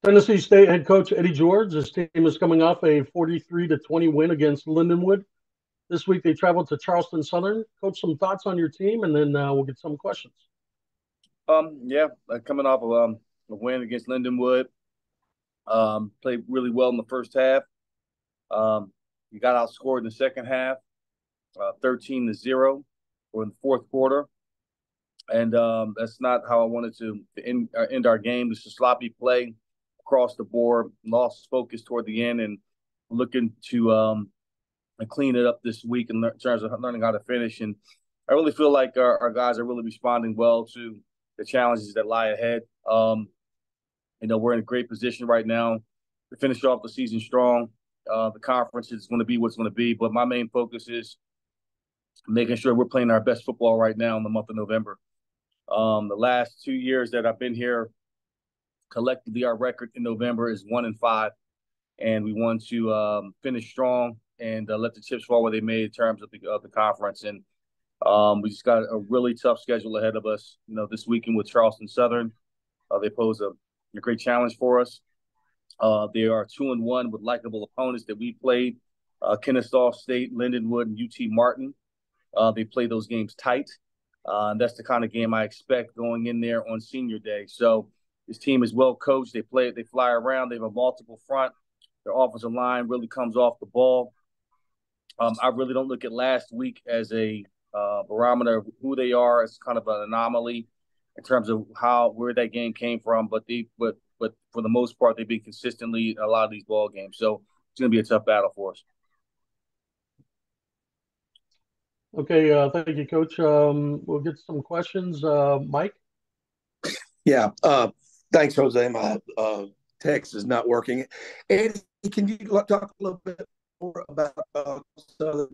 Tennessee State head coach Eddie George. His team is coming off a 43-20 win against Lindenwood. This week they traveled to Charleston Southern. Coach, some thoughts on your team, and then we'll get some questions. Yeah, coming off of a win against Lindenwood, played really well in the first half. You got outscored in the second half, 13-0, or in the fourth quarter, and that's not how I wanted to end our game. It's a sloppy play across the board, lost focus toward the end, and looking to clean it up this week in terms of learning how to finish. And I really feel like our guys are really responding well to the challenges that lie ahead. We're in a great position right now to finish off the season strong. The conference is going to be what's going to be, but my main focus is making sure we're playing our best football right now in the month of November. The last 2 years that I've been here, collectively, our record in November is 1-5, and we want to finish strong and let the chips fall where they may in terms of the conference. And we just got a really tough schedule ahead of us. This weekend with Charleston Southern, they pose a great challenge for us. They are 2-1 with likable opponents that we played: Kennesaw State, Lindenwood, and UT Martin. They play those games tight. And that's the kind of game I expect going in there on senior day. So this team is well coached. They fly around. They have a multiple front. Their offensive line really comes off the ball. I really don't look at last week as a barometer of who they are. It's kind of an anomaly in terms of where that game came from. But for the most part, they've been consistently in a lot of these ball games. So it's going to be a tough battle for us. Okay, thank you, Coach. We'll get some questions. Mike? Yeah, thanks, Jose. My text is not working. Eddie, can you talk a little bit more about Southern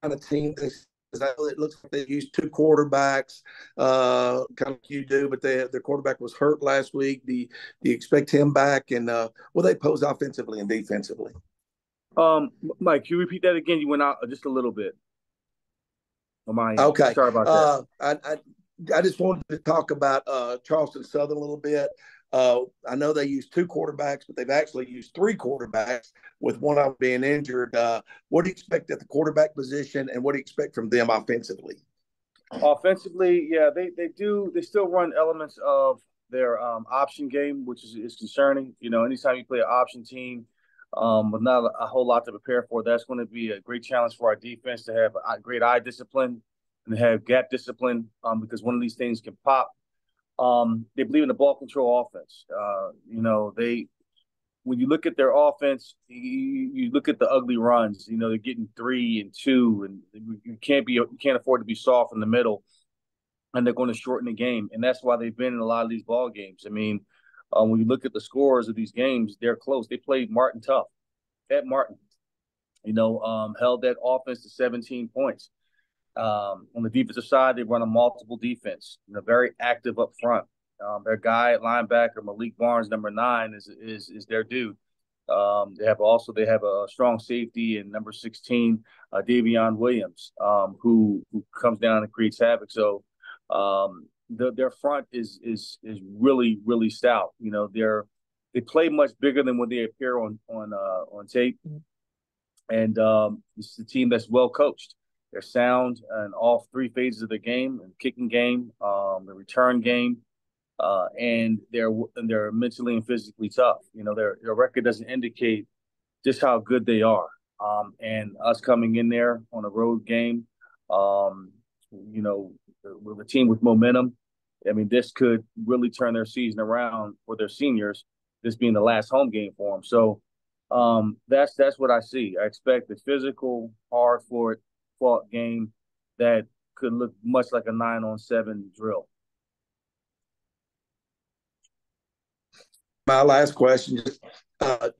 kind of team? Because it looks like they used two quarterbacks, kind of like you do, but their quarterback was hurt last week. Do you expect him back? And will they pose offensively and defensively? Mike, can you repeat that again? You went out just a little bit. Okay. Sorry about that. I just wanted to talk about Charleston Southern a little bit. I know they use two quarterbacks, but they've actually used three quarterbacks with one of them being injured. What do you expect at the quarterback position, and what do you expect from them offensively? Offensively, yeah, they do. They still run elements of their option game, which is concerning. Anytime you play an option team with not a whole lot to prepare for, that's going to be a great challenge for our defense to have a great eye discipline and have gap discipline because one of these things can pop. They believe in the ball control offense. When you look at their offense, you look at the ugly runs. They're getting 3 and 2, and you can't afford to be soft in the middle, and they're going to shorten the game, and that's why they've been in a lot of these ball games. I mean, when you look at the scores of these games, they're close. They played Martin tough. At Martin, held that offense to 17 points. On the defensive side, they run a multiple defense. Very active up front. Their guy at linebacker, Malik Barnes, number 9, is their dude. They have a strong safety in number 16, Davion Williams, who comes down and creates havoc. So their front is really, really stout. They play much bigger than when they appear on tape, and it's a team that's well coached. They're sound in all three phases of the game: the kicking game, the return game, and they're mentally and physically tough. Their record doesn't indicate just how good they are. And us coming in there on a road game, with a team with momentum, I mean, this could really turn their season around for their seniors. This being the last home game for them, so that's what I see. I expect a physical, hard-fought game that could look much like a 9-on-7 drill. My last question: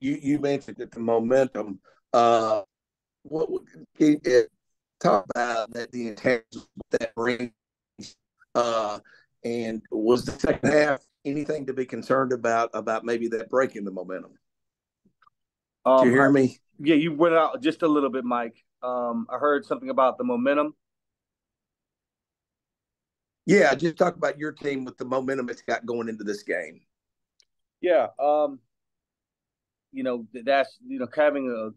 you mentioned that the momentum. What would talk about that the intangibles that brings? And was the second half anything to be concerned about maybe that breaking the momentum? Do you hear me? Yeah, you went out just a little bit, Mike. I heard something about the momentum. Yeah, just talk about your team with the momentum it's got going into this game. Yeah, that's having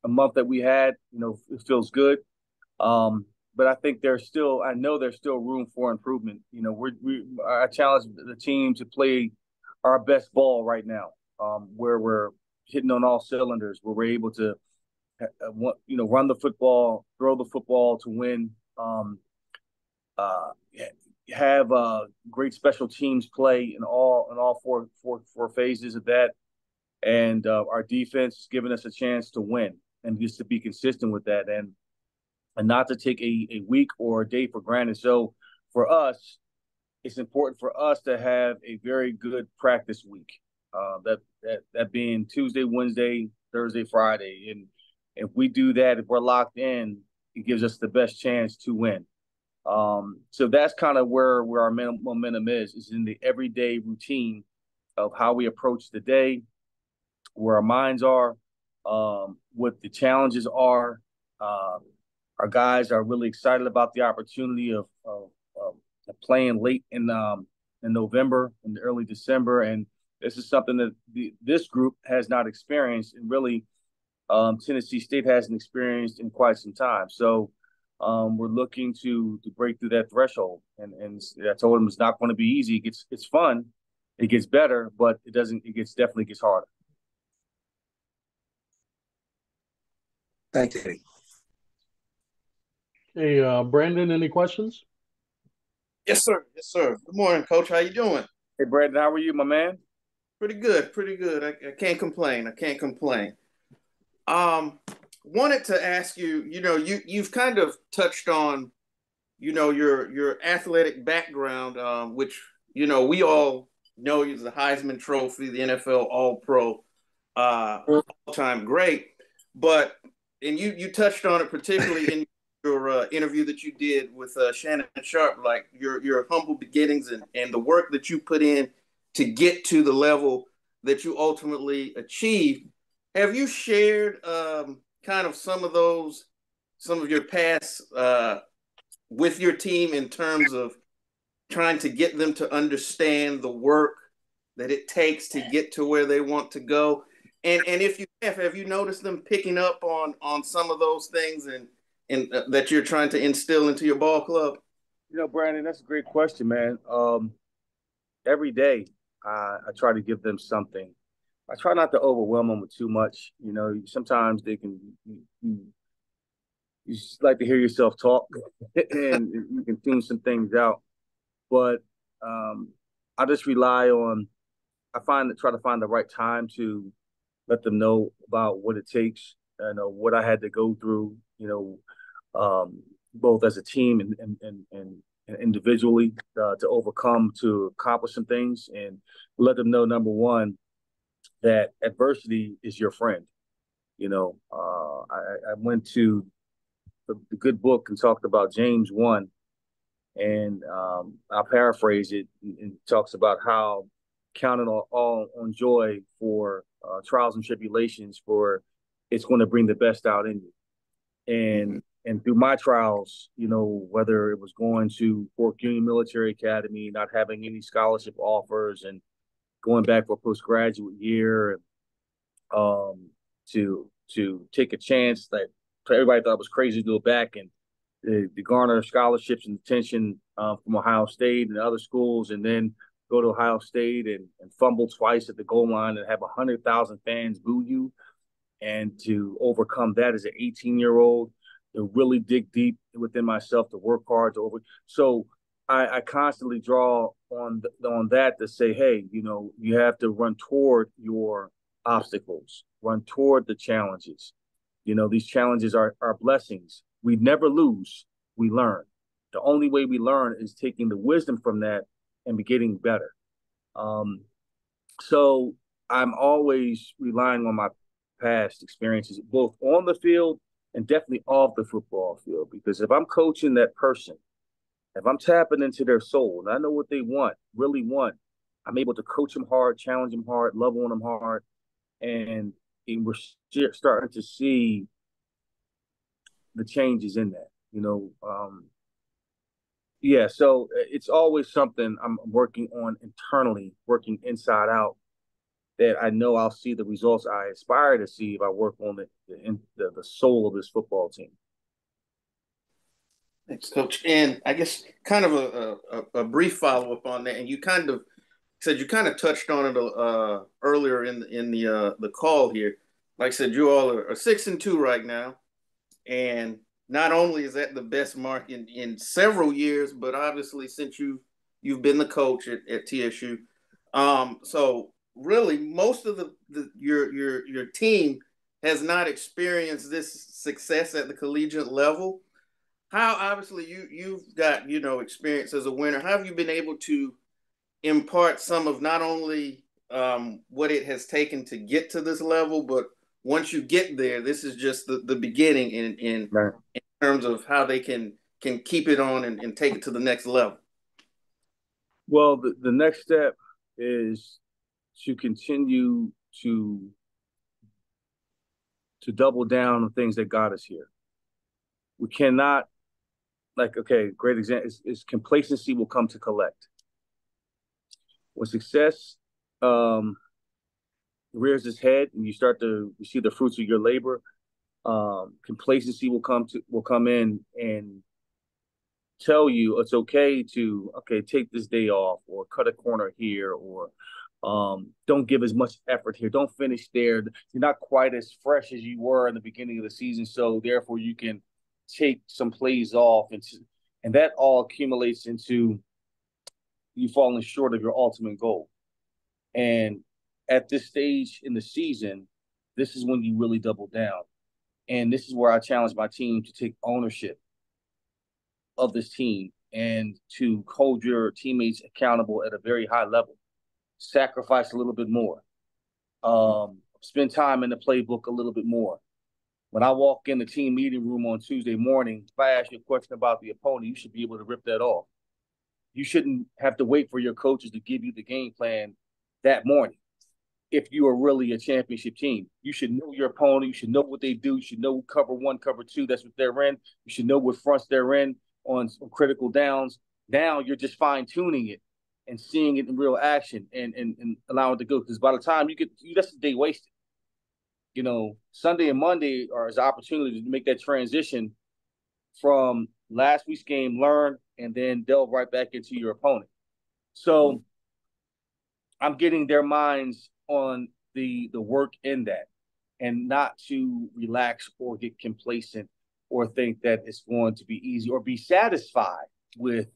a month that we had, it feels good. But I know there's still room for improvement. I challenge the team to play our best ball right now, where we're hitting on all cylinders, where we're able to, run the football, throw the football to win, uh, have great special teams play in all four phases of that, and our defense is giving us a chance to win and just to be consistent with that, and not to take a week or a day for granted. So for us, it's important for us to have a very good practice week. That being Tuesday, Wednesday, Thursday, Friday, and if we do that, if we're locked in, it gives us the best chance to win. So that's kind of where our momentum is in the everyday routine of how we approach the day, where our minds are, what the challenges are. Our guys are really excited about the opportunity of playing late in November and early December, and this is something that this group has not experienced, and really Tennessee State hasn't experienced in quite some time. So we're looking to break through that threshold, and I told them it's not going to be easy. It's fun, it gets better, but it doesn't. Definitely gets harder. Thanks, Eddie. Hey, Brandon, any questions? Yes, sir. Yes, sir. Good morning, Coach. How you doing? Hey, Brandon, how are you, my man? Pretty good. Pretty good. I can't complain. I can't complain. Wanted to ask you. You've kind of touched on, your athletic background, which we all know is the Heisman Trophy, the NFL All-Pro, all-time great. And you touched on it particularly in your interview that you did with Shannon Sharp, like your humble beginnings and the work that you put in to get to the level that you ultimately achieved. Have you shared kind of some of your past with your team in terms of trying to get them to understand the work that it takes to get to where they want to go? And if you have you noticed them picking up on some of those things and that you're trying to instill into your ball club? Brandon, that's a great question, man. Every day I try to give them something. I try not to overwhelm them with too much. Sometimes they can you just like to hear yourself talk, and you can tune some things out. But I just rely on. Try to find the right time to let them know about what it takes, what I had to go through, both as a team and individually to overcome, to accomplish some things, and let them know, number one, that adversity is your friend. I went to the good book and talked about James 1, and I'll paraphrase it, and it talks about how counting all on joy for trials and tribulations, for it's going to bring the best out in you. And through my trials, whether it was going to Fort Union Military Academy, not having any scholarship offers, and going back for a postgraduate year, to take a chance that everybody thought was crazy to go back and to garner scholarships and attention from Ohio State and other schools, and then go to Ohio State and fumble twice at the goal line and have 100,000 fans boo you, and to overcome that as an 18-year-old, to really dig deep within myself, to work hard, So I constantly draw on that to say, hey, you have to run toward your obstacles, run toward the challenges. These challenges are blessings. We never lose, we learn. The only way we learn is taking the wisdom from that and be getting better. So I'm always relying on my past experiences, both on the field and definitely off the football field, because if I'm coaching that person, if I'm tapping into their soul and I know what they really want, I'm able to coach them hard, challenge them hard, love on them hard, and we're starting to see the changes in that. So it's always something I'm working on internally, working inside out, that I know I'll see the results I aspire to see if I work on the soul of this football team. Thanks, Coach. And I guess kind of a brief follow up on that. And you kind of said you kind of touched on it earlier in the call here. Like I said, you all are 6-2 right now, and not only is that the best mark in several years, but obviously since you've been the coach at TSU. So really, most of your team has not experienced this success at the collegiate level. How obviously you've got experience as a winner. How have you been able to impart some of not only what it has taken to get to this level, but once you get there, this is just the beginning in Right. in terms of how they can keep it on and take it to the next level. Well, the next step is to continue to double down on things that got us here. We cannot, great example is complacency will come to collect. When success rears its head and you start to see the fruits of your labor, complacency will come in and tell you it's okay to take this day off or cut a corner here or don't give as much effort here. Don't finish there. You're not quite as fresh as you were in the beginning of the season, so therefore you can take some plays off, and that all accumulates into you falling short of your ultimate goal. And at this stage in the season, this is when you really double down. And this is where I challenge my team to take ownership of this team and to hold your teammates accountable at a very high level. Sacrifice a little bit more. Spend time in the playbook a little bit more. When I walk in the team meeting room on Tuesday morning, if I ask you a question about the opponent, you should be able to rip that off. You shouldn't have to wait for your coaches to give you the game plan that morning. If you are really a championship team, you should know your opponent. You should know what they do. You should know cover one, cover two. That's what they're in. You should know what fronts they're in on critical downs. Now you're just fine tuning it and seeing it in real action and allowing it to go. Because by the time that's a day wasted. Sunday and Monday are an opportunity to make that transition from last week's game, learn, and then delve right back into your opponent. So I'm getting their minds on the work in that and not to relax or get complacent or think that it's going to be easy or be satisfied with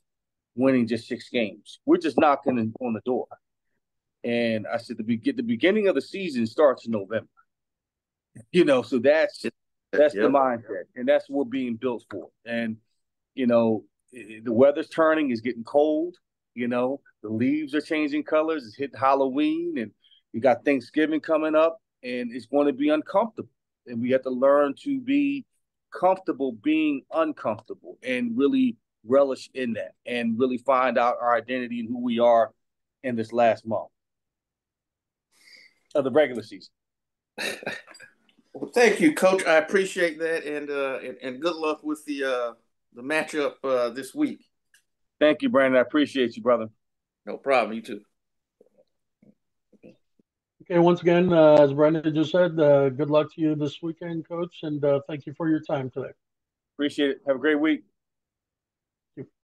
winning just 6 games. We're just knocking on the door. And I said the beginning of the season starts in November. So that's the mindset, and that's what we're being built for. And the weather's turning, it's getting cold. The leaves are changing colors. It's hitting Halloween, and you got Thanksgiving coming up, and it's going to be uncomfortable. And we have to learn to be comfortable being uncomfortable and really relish in that and really find out our identity and who we are in this last month of the regular season. Well, thank you, Coach. I appreciate that, and good luck with the matchup this week. Thank you, Brandon. I appreciate you, brother. No problem. You too. Okay, once again, as Brandon just said, good luck to you this weekend, Coach, and thank you for your time today. Appreciate it. Have a great week.